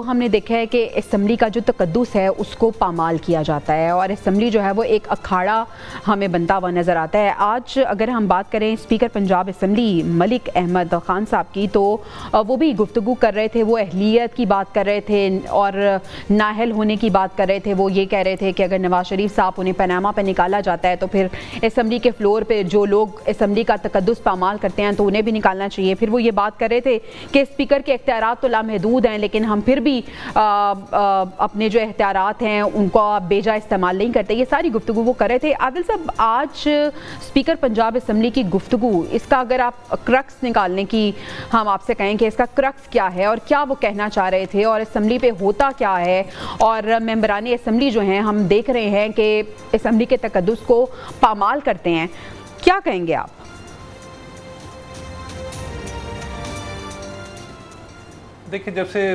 ہم نے دیکھا ہے کہ اسمبلی کا جو تقدس ہے اس کو پامال کیا جاتا ہے اور اسمبلی جو ہے وہ ایک اکھاڑا ہمیں بنتا ہوا نظر آتا ہے۔ آج اگر ہم بات کریں اسپیکر پنجاب اسمبلی ملک احمد خان صاحب کی، تو وہ بھی گفتگو کر رہے تھے، وہ اہلیت کی بات کر رہے تھے اور نااہل ہونے کی بات کر رہے تھے۔ وہ یہ کہہ رہے تھے کہ اگر نواز شریف صاحب انہیں پاناما پہ نکالا جاتا ہے تو پھر اسمبلی کے فلور پہ جو لوگ اسمبلی کا تقدس پامال کرتے ہیں تو انہیں بھی نکالنا چاہیے۔ پھر وہ یہ بات کر رہے تھے کہ اسپیکر کے اختیارات تو لامحدود ہیں، لیکن ہم پھر بھی اپنے جو اختیارات ہیں ان کو بیجا استعمال نہیں کرتے۔ یہ ساری گفتگو وہ کر رہے تھے۔ عادل صاحب، آج اسپیکر پنجاب اسمبلی کی گفتگو، اس کا اگر آپ کرکس نکالنے کی ہم آپ سے کہیں کہ اس کا کرکس کیا ہے اور کیا وہ کہنا چاہ رہے تھے اور اسمبلی پہ ہوتا کیا ہے، اور ممبران اسمبلی جو ہیں ہم دیکھ رہے ہیں کہ اسمبلی کے تقدس کو پامال کرتے ہیں، کیا کہیں گے آپ؟ دیکھیں، جب سے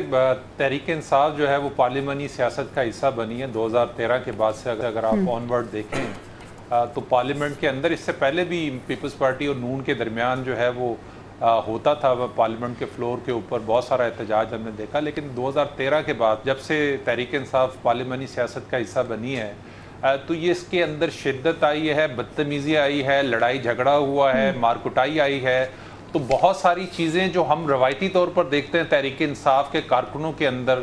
تحریک انصاف جو ہے وہ پارلیمانی سیاست کا حصہ بنی ہے 2013 کے بعد سے، اگر آپ آن ورڈ دیکھیں تو پارلیمنٹ کے اندر، اس سے پہلے بھی پیپلز پارٹی اور نون کے درمیان جو ہے وہ ہوتا تھا پارلیمنٹ کے فلور کے اوپر، بہت سارا احتجاج ہم نے دیکھا، لیکن 2013 کے بعد جب سے تحریک انصاف پارلیمانی سیاست کا حصہ بنی ہے تو یہ اس کے اندر شدت آئی ہے، بدتمیزی آئی ہے، لڑائی جھگڑا ہوا ہے، مار کٹائی آئی ہے۔ تو بہت ساری چیزیں جو ہم روایتی طور پر دیکھتے ہیں تحریک انصاف کے کارکنوں کے اندر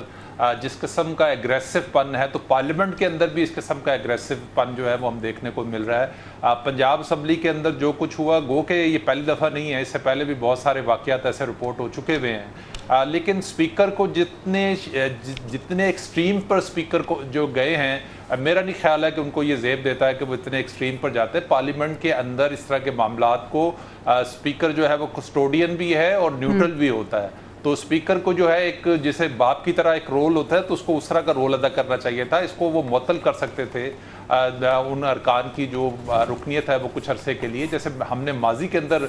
جس قسم کا ایگریسو پن ہے، تو پارلیمنٹ کے اندر بھی اس قسم کا ایگریسو پن جو ہے وہ ہم دیکھنے کو مل رہا ہے۔ پنجاب اسمبلی کے اندر جو کچھ ہوا، گو کہ یہ پہلی دفعہ نہیں ہے، اس سے پہلے بھی بہت سارے واقعات ایسے رپورٹ ہو چکے ہوئے ہیں، لیکن اسپیکر کو جتنے ایکسٹریم پر اسپیکر کو جو گئے ہیں، میرا نہیں خیال ہے کہ ان کو یہ زیب دیتا ہے کہ وہ اتنے ایکسٹریم پر جاتے ہیں۔ پارلیمنٹ کے اندر اس طرح کے معاملات کو اسپیکر جو ہے وہ کسٹوڈین بھی ہے اور نیوٹرل بھی ہوتا ہے، تو اسپیکر کو جو ہے ایک جیسے باپ کی طرح ایک رول ہوتا ہے، تو اس کو اس طرح کا رول ادا کرنا چاہیے تھا۔ اس کو وہ معطل کر سکتے تھے ان ارکان کی جو رکنیت ہے وہ کچھ عرصے کے لیے، جیسے ہم نے ماضی کے اندر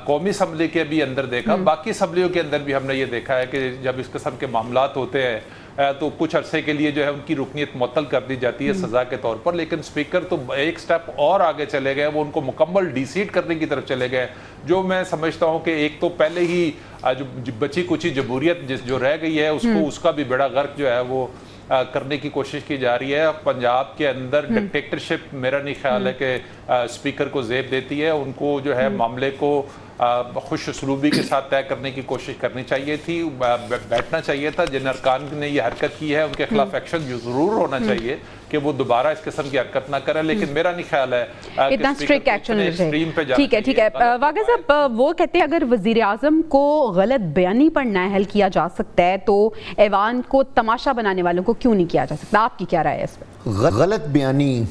قومی اسمبلی کے بھی اندر دیکھا، باقی اسمبلیوں کے اندر بھی ہم نے یہ دیکھا ہے کہ جب اس قسم کے معاملات ہوتے ہیں تو کچھ عرصے کے لیے جو ہے ان کی رکنیت معطل کر دی جاتی ہے سزا کے طور پر، لیکن اسپیکر تو ایک سٹیپ اور آگے چلے گئے، وہ ان کو مکمل ڈی سیٹ کرنے کی طرف چلے گئے، جو میں سمجھتا ہوں کہ ایک تو پہلے ہی جو بچی کچی جمہوریت جو رہ گئی ہے اس کا بھی بڑا غرق جو ہے وہ کرنے کی کوشش کی جا رہی ہے۔ پنجاب کے اندر ڈکٹیٹرشپ میرا نہیں خیال ہے کہ اسپیکر کو زیب دیتی ہے، ان کو جو ہے معاملے کو خوش اسلوبی کے ساتھ طے کرنے کی کوشش کرنی چاہیے تھی، بیٹھنا چاہیے تھا۔ جن ارکان نے یہ حرکت کی ہے ان کے خلاف ایکشن ضرور ہونا چاہیے کہ وہ دوبارہ اس قسم کی حرکت نہ کریں، لیکن میرا نہیں خیال ہے اتنا اسٹرکٹ ایکشن لیتے ہیں۔ ٹھیک ہے واقع صاحب، وہ کہتے ہیں اگر وزیر اعظم کو غلط بیانی پر نااہل کیا جا سکتا ہے تو ایوان کو تماشا بنانے والوں کو کیوں نہیں کیا جا سکتا؟ آپ کی کیا رائے ہے اس پہ؟ غلط بیانی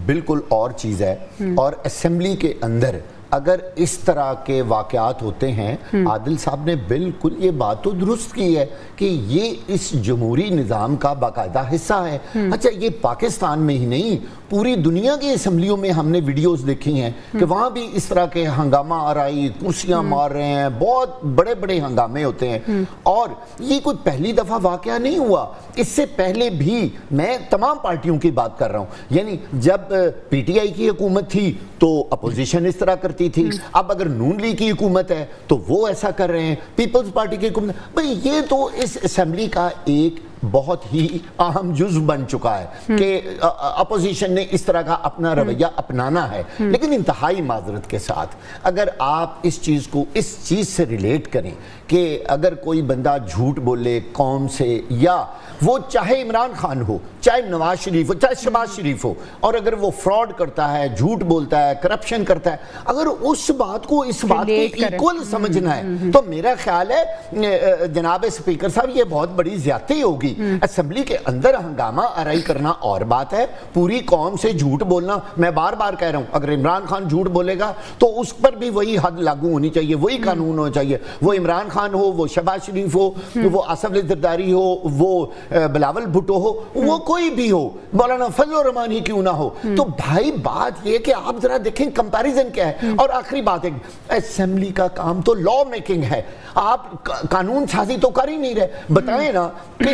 بالکل اور چیز ہے، اور اسمبلی کے اندر اگر اس طرح کے واقعات ہوتے ہیں، عادل صاحب نے بالکل یہ بات تو درست کی ہے کہ یہ اس جمہوری نظام کا باقاعدہ حصہ ہے۔ اچھا، یہ پاکستان میں ہی نہیں، پوری دنیا کی اسمبلیوں میں ہم نے ویڈیوز دیکھی ہیں کہ وہاں بھی اس طرح کے ہنگامہ آرائی، کرسیاں مار رہے ہیں، بہت بڑے بڑے ہنگامے ہوتے ہیں، اور یہ کوئی پہلی دفعہ واقعہ نہیں ہوا۔ اس سے پہلے بھی میں تمام پارٹیوں کی بات کر رہا ہوں، یعنی جب پی ٹی آئی کی حکومت تھی تو اپوزیشن اس طرح کرتی تھی، اب اگر نون لیگ کی حکومت ہے تو وہ ایسا کر رہے ہیں، پیپلز پارٹی کی حکومت، بھئی یہ تو اس اسمبلی کا ایک بہت ہی اہم جزو بن چکا ہے کہ اپوزیشن نے اس طرح کا اپنا رویہ اپنانا ہے، لیکن انتہائی معذرت کے ساتھ اگر آپ اس چیز کو اس چیز سے ریلیٹ کریں کہ اگر کوئی بندہ جھوٹ بولے قوم سے، یا وہ چاہے عمران خان ہو، چاہے نواز شریف ہو، چاہے شہباز شریف ہو، اور اگر وہ فراڈ کرتا ہے، جھوٹ بولتا ہے، کرپشن کرتا ہے، اگر اس بات کو اس بات کے ایکول سمجھنا ہے تو میرا خیال ہے جناب اسپیکر صاحب یہ بہت بڑی زیادتی ہوگی۔ اسمبلی کے اندر ہنگامہ آرائی کرنا اور بات ہے، پوری قوم سے جھوٹ بولنا، میں بار بار کہہ رہا ہوں اگر عمران خان جھوٹ بولے گا تو اس پر بھی وہی حد لاگو ہونی چاہیے، وہی قانون ہونا چاہیے، وہ عمران خان ہو، وہ شہباز شریف ہو، وہ آصف علی زرداری ہو، وہ بلاول بھٹو ہو، وہ کوئی بھی ہو، مولانا فضل الرحمان ہی کیوں نہ ہو۔ تو بھائی بات یہ کہ آپ ذرا دیکھیں کمپیریزن کیا ہے۔ اور آخری بات ہے، اسمبلی کا کام تو لا میکنگ ہے، آپ قانون سازی تو کر ہی نہیں رہے۔ بتائیں نا کہ